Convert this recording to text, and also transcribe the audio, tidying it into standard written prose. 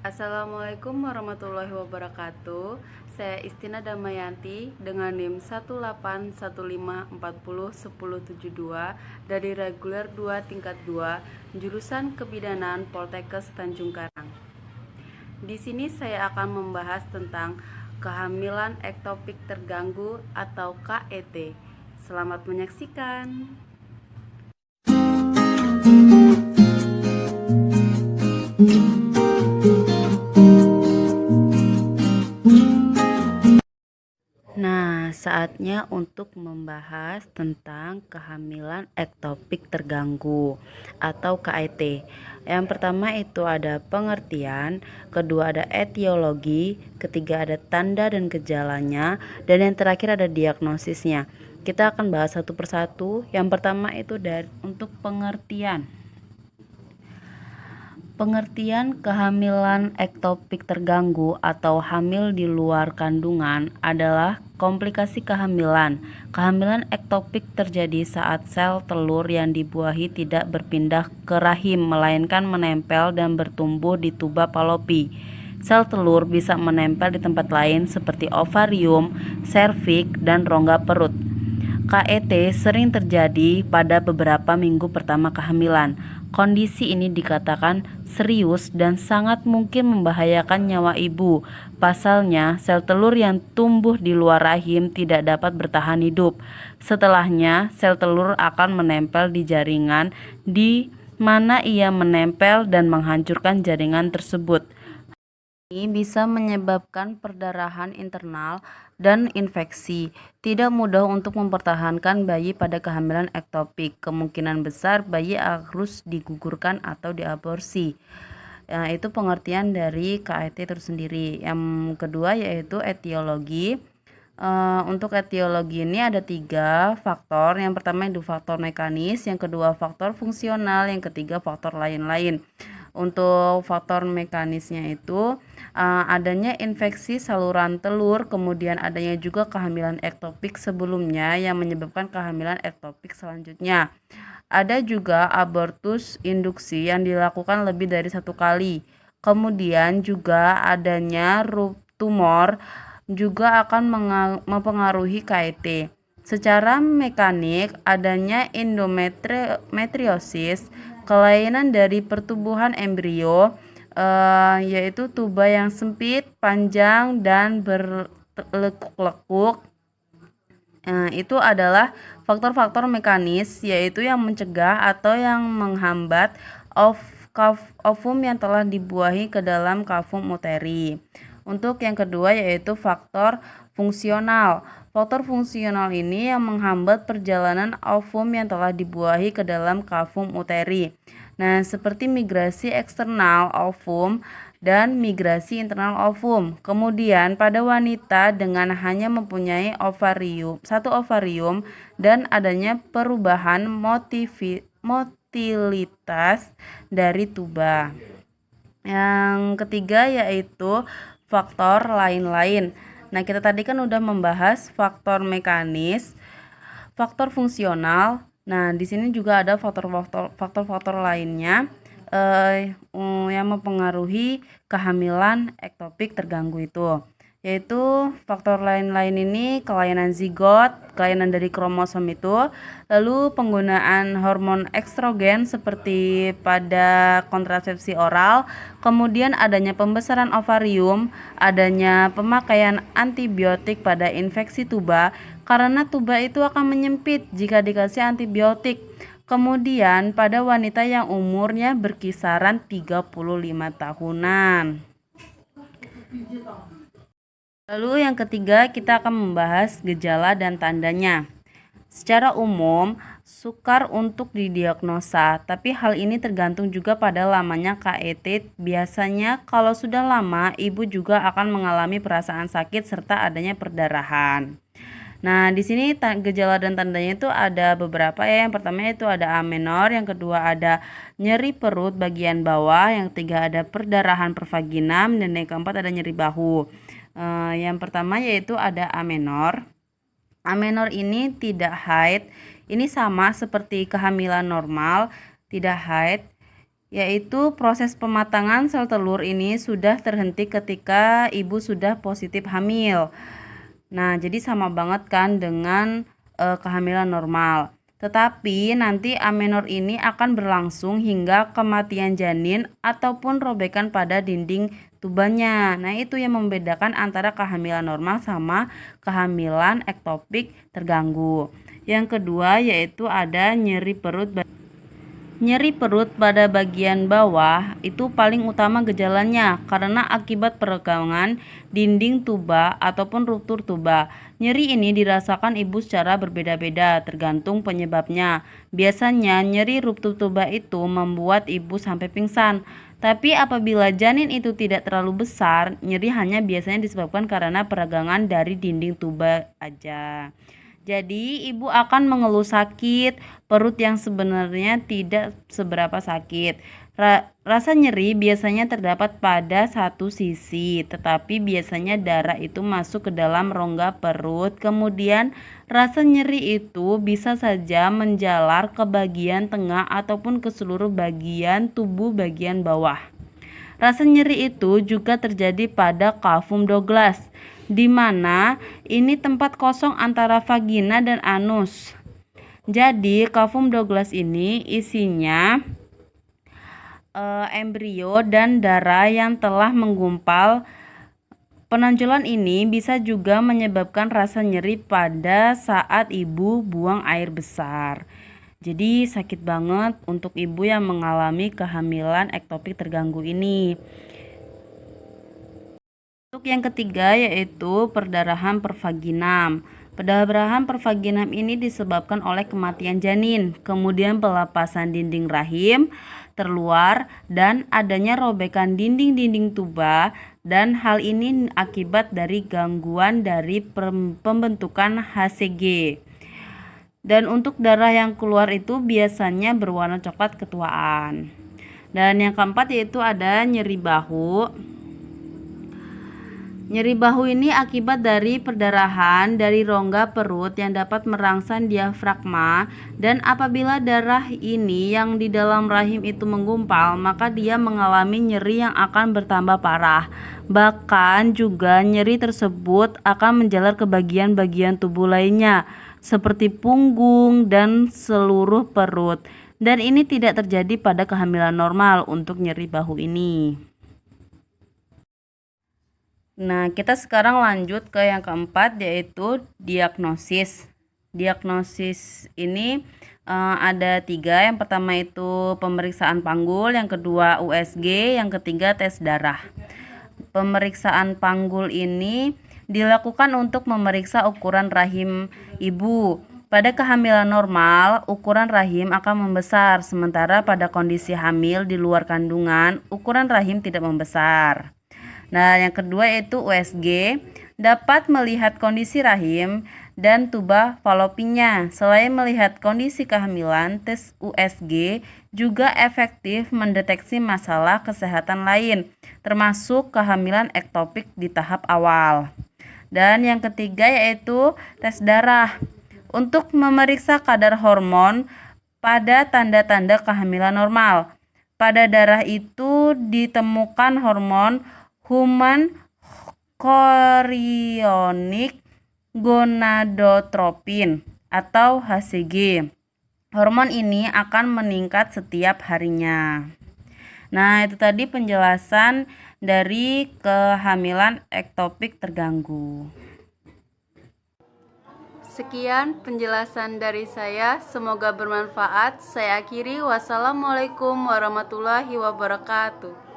Assalamualaikum warahmatullahi wabarakatuh. Saya Istina Damayanti dengan NIM 18154010722 dari reguler 2 tingkat 2 jurusan Kebidanan Poltekkes Tanjung Karang. Di sini saya akan membahas tentang kehamilan ektopik terganggu atau KET. Selamat menyaksikan. Nah, saatnya untuk membahas tentang kehamilan ektopik terganggu atau KET. Yang pertama itu ada pengertian, kedua ada etiologi, ketiga ada tanda dan gejalanya, dan yang terakhir ada diagnosisnya. Kita akan bahas satu persatu. Yang pertama itu untuk pengertian. Pengertian kehamilan ektopik terganggu atau hamil di luar kandungan adalah komplikasi kehamilan. Kehamilan ektopik terjadi saat sel telur yang dibuahi tidak berpindah ke rahim, melainkan menempel dan bertumbuh di tuba Fallopi. Sel telur bisa menempel di tempat lain seperti ovarium, serviks, dan rongga perut. KET sering terjadi pada beberapa minggu pertama kehamilan. Kondisi ini dikatakan serius dan sangat mungkin membahayakan nyawa ibu. Pasalnya, sel telur yang tumbuh di luar rahim tidak dapat bertahan hidup. Setelahnya, sel telur akan menempel di jaringan di mana ia menempel dan menghancurkan jaringan tersebut. Ini bisa menyebabkan perdarahan internal dan infeksi. Tidak mudah untuk mempertahankan bayi pada kehamilan ektopik. Kemungkinan besar bayi harus digugurkan atau diaborsi. Itu pengertian dari KET itu sendiri. Yang kedua yaitu etiologi. Untuk etiologi ini ada 3 faktor. Yang pertama itu faktor mekanis, yang kedua faktor fungsional, yang ketiga faktor lain-lain. Untuk faktor mekanisnya itu adanya infeksi saluran telur, kemudian adanya juga kehamilan ektopik sebelumnya yang menyebabkan kehamilan ektopik selanjutnya. Ada juga abortus induksi yang dilakukan lebih dari 1 kali. Kemudian juga adanya tumor juga akan mempengaruhi KET. Secara mekanik, adanya endometriosis, kelainan dari pertumbuhan embrio, yaitu tuba yang sempit, panjang, dan berlekuk-lekuk. Itu adalah faktor-faktor mekanis, yaitu yang mencegah atau yang menghambat ovum yang telah dibuahi ke dalam kavum uteri. Untuk yang kedua yaitu faktor fungsional. Faktor fungsional ini yang menghambat perjalanan ovum yang telah dibuahi ke dalam kavum uteri. Nah, seperti migrasi eksternal ovum dan migrasi internal ovum. Kemudian pada wanita dengan hanya mempunyai satu ovarium dan adanya perubahan motilitas dari tuba. Yang ketiga yaitu faktor lain-lain. Nah, kita tadi kan udah membahas faktor mekanis, faktor fungsional. Nah, di sini juga ada faktor-faktor lainnya yang mempengaruhi kehamilan ektopik terganggu itu, yaitu faktor lain-lain ini kelainan zigot, kelainan dari kromosom itu, lalu penggunaan hormon estrogen seperti pada kontrasepsi oral, kemudian adanya pembesaran ovarium, adanya pemakaian antibiotik pada infeksi tuba karena tuba itu akan menyempit jika dikasih antibiotik. Kemudian pada wanita yang umurnya berkisaran 35 tahunan. Lalu yang ketiga kita akan membahas gejala dan tandanya. Secara umum, sukar untuk didiagnosa, tapi hal ini tergantung juga pada lamanya KET. Biasanya kalau sudah lama, ibu juga akan mengalami perasaan sakit serta adanya perdarahan. Nah, di sini gejala dan tandanya itu ada beberapa ya. Yang pertama itu ada amenor, yang kedua ada nyeri perut bagian bawah, yang ketiga ada perdarahan pervaginam, dan yang keempat ada nyeri bahu. Yang pertama yaitu ada amenor. Amenor ini tidak haid. Ini sama seperti kehamilan normal, tidak haid. yaitu proses pematangan sel telur ini sudah terhenti ketika ibu sudah positif hamil. Nah, jadi sama banget kan dengan kehamilan normal. Tetapi nanti amenor ini akan berlangsung hingga kematian janin ataupun robekan pada dinding tubanya. Nah, itu yang membedakan antara kehamilan normal sama kehamilan ektopik terganggu. Yang kedua yaitu ada nyeri perut. Nyeri perut pada bagian bawah itu paling utama gejalanya karena akibat peregangan dinding tuba ataupun ruptur tuba. Nyeri ini dirasakan ibu secara berbeda-beda tergantung penyebabnya. Biasanya nyeri ruptur tuba itu membuat ibu sampai pingsan. Tapi apabila janin itu tidak terlalu besar, nyeri hanya biasanya disebabkan karena peregangan dari dinding tuba aja. Jadi ibu akan mengeluh sakit perut yang sebenarnya tidak seberapa sakit. Rasa nyeri biasanya terdapat pada satu sisi, tetapi biasanya darah itu masuk ke dalam rongga perut. Kemudian rasa nyeri itu bisa saja menjalar ke bagian tengah ataupun ke seluruh bagian tubuh bagian bawah. Rasa nyeri itu juga terjadi pada kafum Douglas, di mana ini tempat kosong antara vagina dan anus. Jadi kafum Douglas ini isinya embrio dan darah yang telah menggumpal. Penonjolan ini bisa juga menyebabkan rasa nyeri pada saat ibu buang air besar. Jadi sakit banget untuk ibu yang mengalami kehamilan ektopik terganggu ini. Untuk yang ketiga yaitu perdarahan pervaginam. Perdarahan pervaginam ini disebabkan oleh kematian janin, kemudian pelepasan dinding rahim terluar dan adanya robekan dinding-dinding tuba, dan hal ini akibat dari gangguan dari pembentukan HCG. Dan untuk darah yang keluar itu biasanya berwarna coklat ketuaan. Dan yang keempat yaitu ada nyeri bahu. Nyeri bahu ini akibat dari perdarahan dari rongga perut yang dapat merangsang diafragma, dan apabila darah ini yang di dalam rahim itu menggumpal, maka dia mengalami nyeri yang akan bertambah parah. Bahkan juga nyeri tersebut akan menjalar ke bagian-bagian tubuh lainnya seperti punggung dan seluruh perut. Dan ini tidak terjadi pada kehamilan normal untuk nyeri bahu ini. Nah, kita sekarang lanjut ke yang keempat yaitu diagnosis. Diagnosis ini ada 3. Yang pertama itu pemeriksaan panggul, yang kedua USG, yang ketiga tes darah. Pemeriksaan panggul ini dilakukan untuk memeriksa ukuran rahim ibu. Pada kehamilan normal, ukuran rahim akan membesar, sementara pada kondisi hamil di luar kandungan, ukuran rahim tidak membesar. Nah, yang kedua yaitu USG, dapat melihat kondisi rahim dan tuba falopinya. Selain melihat kondisi kehamilan, tes USG juga efektif mendeteksi masalah kesehatan lain, termasuk kehamilan ektopik di tahap awal. Dan yang ketiga yaitu tes darah, untuk memeriksa kadar hormon pada tanda-tanda kehamilan normal. Pada darah itu ditemukan hormon human chorionic gonadotropin atau HCG. Hormon ini akan meningkat setiap harinya. Nah, itu tadi penjelasan dari kehamilan ektopik terganggu. Sekian penjelasan dari saya, semoga bermanfaat. Saya akhiri, wassalamualaikum warahmatullahi wabarakatuh.